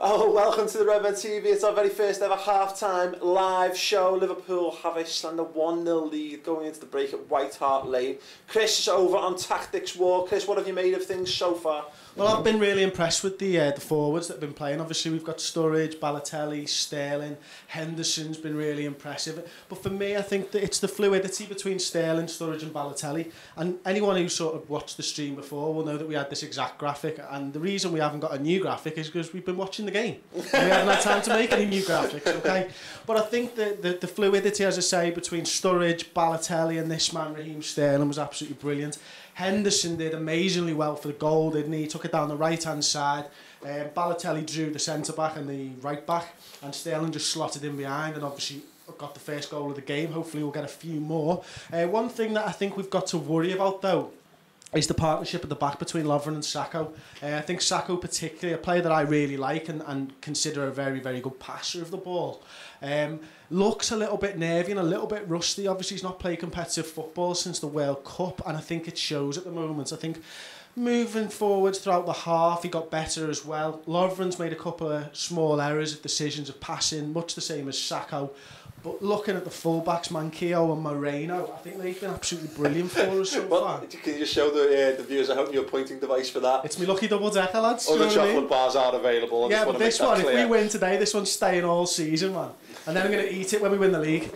Oh, welcome to the Redmen TV. It's our very first ever half-time live show. Liverpool have a slender 1-0 lead going into the break at Whitehart Lane. Chris is over on Tactics War. Chris, what have you made of things so far? Well, I've been really impressed with the forwards that have been playing. Obviously, we've got Sturridge, Balotelli, Sterling, Henderson's been really impressive. But for me, I think that it's the fluidity between Sterling, Sturridge and Balotelli. And anyone who sort of watched the stream before will know that we had this exact graphic. And the reason we haven't got a new graphic is because we've been watching the game. And we haven't had time to make any new graphics, okay? But I think that the fluidity, as I say, between Sturridge, Balotelli and this man, Raheem Sterling, was absolutely brilliant. Henderson did amazingly well for the goal, didn't he? He took it down the right-hand side. Balotelli drew the centre-back and the right-back, and Sterling just slotted in behind and obviously got the first goal of the game. Hopefully we'll get a few more. One thing that I think we've got to worry about, though, is the partnership at the back between Lovren and Sakho. I think Sakho particularly, a player that I really like and consider a very, very good passer of the ball. Looks a little bit nervy and a little bit rusty. Obviously he's not played competitive football since the World Cup, and I think it shows at the moment. I think moving forwards throughout the half, he got better as well. Lovren's made a couple of small errors of decisions of passing, much the same as Sakho. But looking at the fullbacks, Manquillo and Moreno, I think they've been absolutely brilliant for us so far. Can you just show the viewers, I hope your pointing device for that? It's my lucky double-decker, lads. All the chocolate bars are available. Yeah, but this one, if we win today, this one's staying all season, man. And then I'm going to eat it when we win the league.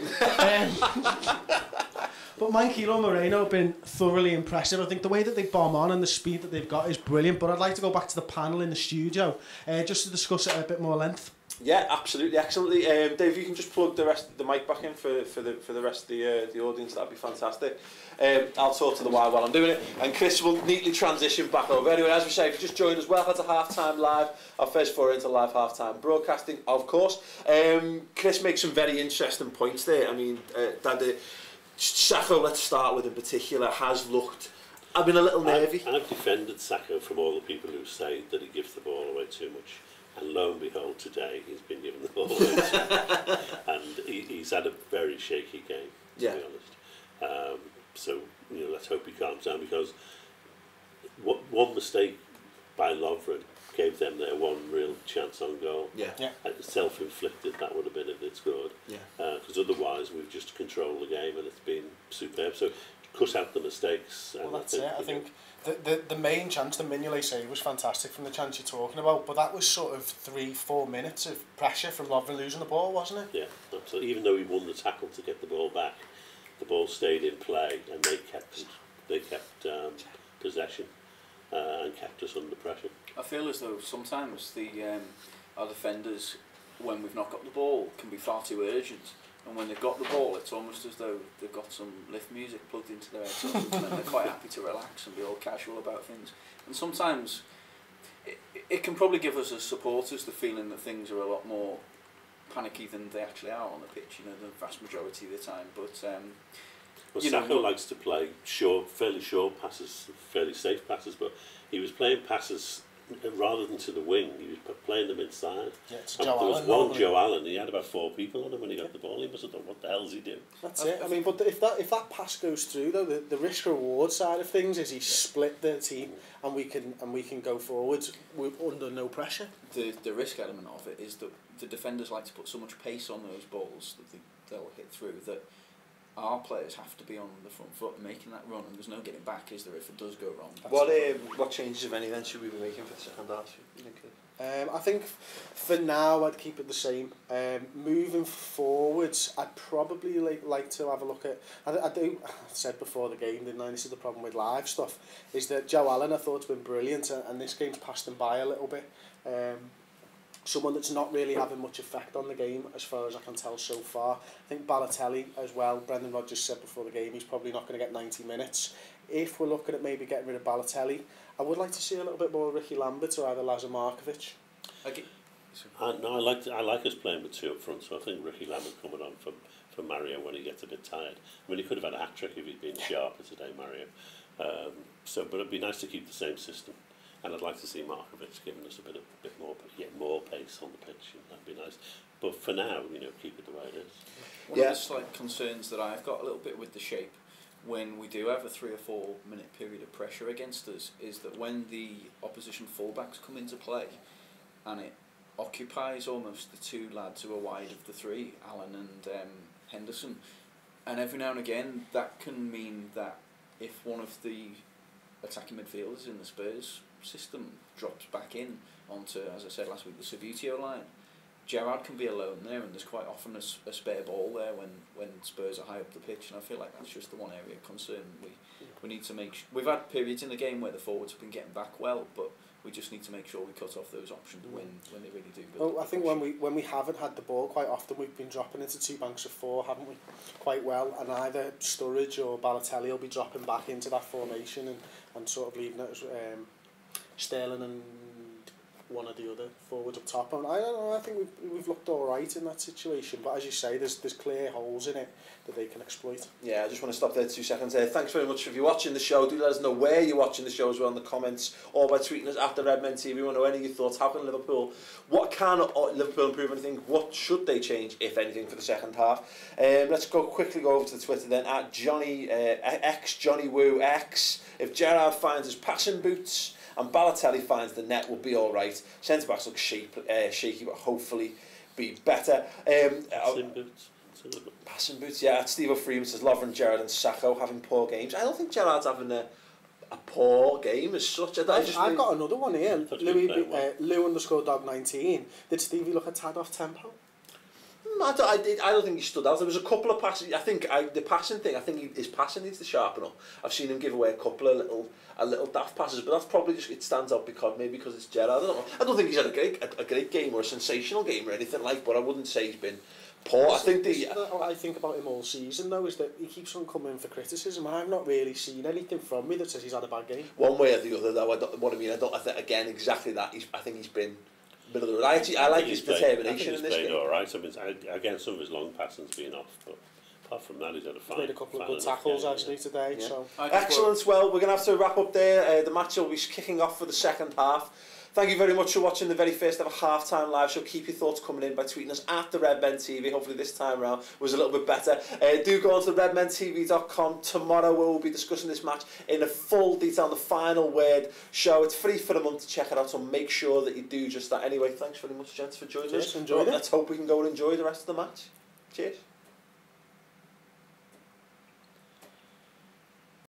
But Manquillo and Moreno have been thoroughly impressive. I think the way that they bomb on and the speed that they've got is brilliant. But I'd like to go back to the panel in the studio just to discuss it at a bit more length. Yeah, absolutely, excellently. Dave, if you can just plug the mic back in for the rest of the audience, that'd be fantastic. I'll talk to the wire while I'm doing it, and Chris will neatly transition back over. Anyway, as we say, if you just joined us, welcome to Half-Time Live, our first foray into live half-time broadcasting, of course. Chris makes some very interesting points there. I mean, Sakho, let's start with in particular, has looked, I've been a little nervy. I've defended Sakho from all the people who say that he gives the ball away too much. And lo and behold, today he's been given the ball away and he's had a very shaky game, to be honest. So let's hope he calms down, because one mistake by Lovren gave them their one real chance on goal. Yeah. Self-inflicted, that would have been if they'd scored. Yeah. Because otherwise we've just controlled the game and it's been superb. So cut out the mistakes. Well, that's it. I think the main chance, the Mignolet save, was fantastic from the chance you're talking about, but that was sort of 3-4 minutes of pressure from Lovren losing the ball, wasn't it? Yeah, so even though he won the tackle to get the ball back, the ball stayed in play and they kept possession and kept us under pressure. I feel as though sometimes our defenders, when we've not got the ball, can be far too urgent. And when they've got the ball, it's almost as though they've got some lift music plugged into their heads, and they're quite happy to relax and be all casual about things. And sometimes it can probably give us as supporters the feeling that things are a lot more panicky than they actually are on the pitch, the vast majority of the time. But Sakho likes to play fairly short passes, fairly safe passes, but he was playing passes rather than to the wing, he was playing them inside. Yeah, it's there was one Joe Allen, he had about 4 people on him when he got the ball. He must have thought, what the hell's he doing? That's it. I mean, but if that pass goes through, though, the risk reward side of things is he split the team, and we can go forwards under no pressure. The risk element of it is that the defenders like to put so much pace on those balls that they'll hit through, that our players have to be on the front foot making that run, and there's no getting back, is there, if it does go wrong? What changes, if any, then should we be making for the second half? I think for now I'd keep it the same. Moving forwards, I'd probably like to have a look at. I said before the game, didn't I? This is the problem with live stuff, is that Joe Allen I thought's been brilliant, and this game's passed him by a little bit. Someone that's not really having much effect on the game as far as I can tell so far. I think Balotelli as well, Brendan Rodgers said before the game, he's probably not going to get 90 minutes. If we're looking at maybe getting rid of Balotelli, I would like to see a little bit more Ricky Lambert or either Lazar Markovic. No, I like us playing with 2 up front, so I think Ricky Lambert coming on for Mario when he gets a bit tired. I mean, he could have had a hat-trick if he'd been sharper today, Mario. But it'd be nice to keep the same system. And I'd like to see Markovic giving us a bit more pace on the pitch. That'd be nice. But for now, keep it the way it is. One of the slight concerns that I've got a little bit with the shape, when we do have a 3 or 4 minute period of pressure against us, is that when the opposition fullbacks come into play, and occupies almost the two lads who are wide of the three, Allen and Henderson. And every now and again, that can mean that if one of the attacking midfielders in the Spurs system drops back in onto, as I said last week, the Subbuteo line, Gerrard can be alone there, and there's quite often a spare ball there when Spurs are high up the pitch, and I feel like that's just the one area of concern. We need to make we've had periods in the game where the forwards have been getting back well, but we just need to make sure we cut off those options when they really do build. Well, I think when we haven't had the ball, quite often we've been dropping into two banks of four, haven't we? Quite well, and either Sturridge or Balotelli will be dropping back into that formation and sort of leaving it as Sterling and one or the other forwards up top. And I don't know, I think we've looked all right in that situation, but as you say, there's clear holes in it that they can exploit. Yeah, I just want to stop there 2 seconds there. Thanks very much if you're watching the show. Do let us know where you're watching the show as well in the comments, or by tweeting us at the Redmen TV. We want to know any of your thoughts. How can Liverpool Liverpool improve anything? What should they change, if anything, for the second half? Let's quickly go over to the Twitter then, at Johnny Johnny Woo X. If Gerrard finds his passing boots and Balotelli finds the net, will be all right. Centre backs look shaky, but hopefully be better. Passing boots. Passing boots, yeah. Steve O'Freeman says Lovren, Gerrard and Sacco having poor games. I don't think Gerrard's having a poor game as such. I've got another one here. Lou_dog19. Did Stevie look a tad off tempo? I don't think he stood out. There was a couple of passes. The passing thing, his passing needs to sharpen up. I've seen him give away a couple of little daft passes, but that's probably just, it stands out because it's Gerrard. I don't think he's had a great game or a sensational game or anything like, but I wouldn't say he's been poor. What I think about him all season though is that he keeps on coming for criticism. I've not really seen anything from me that says he's had a bad game. One way or the other though, I think again exactly that. I think he's been middle of the road. I like his determination in this game. All right. I mean, again, some of his long passing's been off, but apart from that, he's had a fine. Made a couple of good tackles actually today. Yeah. So excellent. Well, we're going to have to wrap up there. The match will be kicking off for the second half. Thank you very much for watching the very first ever half-time live show. Keep your thoughts coming in by tweeting us at the Redmen TV. Hopefully this time around was a little bit better. Do go on to the redmentv.com tomorrow where we'll be discussing this match in a full detail, the final word show. It's free for a month to check it out, so make sure that you do just that. Anyway, thanks very much, gents, for joining us. Enjoyed it. Let's hope we can go and enjoy the rest of the match. Cheers.